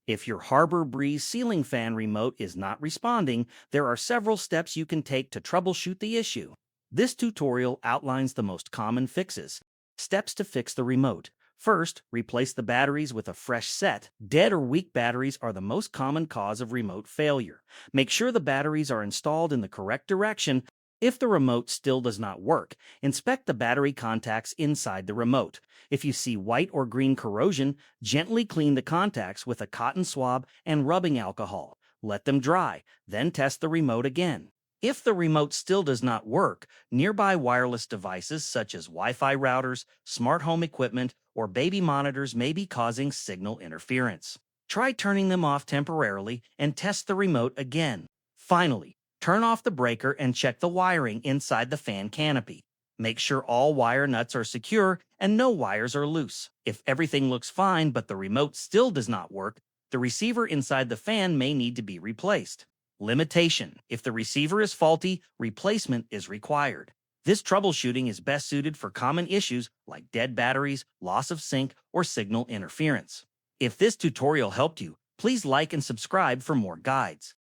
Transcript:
If your Harbor Breeze ceiling fan remote is not responding, there are several steps you can take to troubleshoot the issue. This tutorial outlines the most common fixes. Steps to fix the remote. First, replace the batteries with a fresh set. Dead or weak batteries are the most common cause of remote failure. Make sure the batteries are installed in the correct direction. If the remote still does not work, inspect the battery contacts inside the remote. If you see white or green corrosion, gently clean the contacts with a cotton swab and rubbing alcohol. Let them dry, then test the remote again. If the remote still does not work, nearby wireless devices such as Wi-Fi routers, smart home equipment, or baby monitors may be causing signal interference. Try turning them off temporarily and test the remote again. Finally, turn off the breaker and check the wiring inside the fan canopy. Make sure all wire nuts are secure and no wires are loose. If everything looks fine but the remote still does not work, the receiver inside the fan may need to be replaced. Limitation: if the receiver is faulty, replacement is required. This troubleshooting is best suited for common issues like dead batteries, loss of sync, or signal interference. If this tutorial helped you, please like and subscribe for more guides.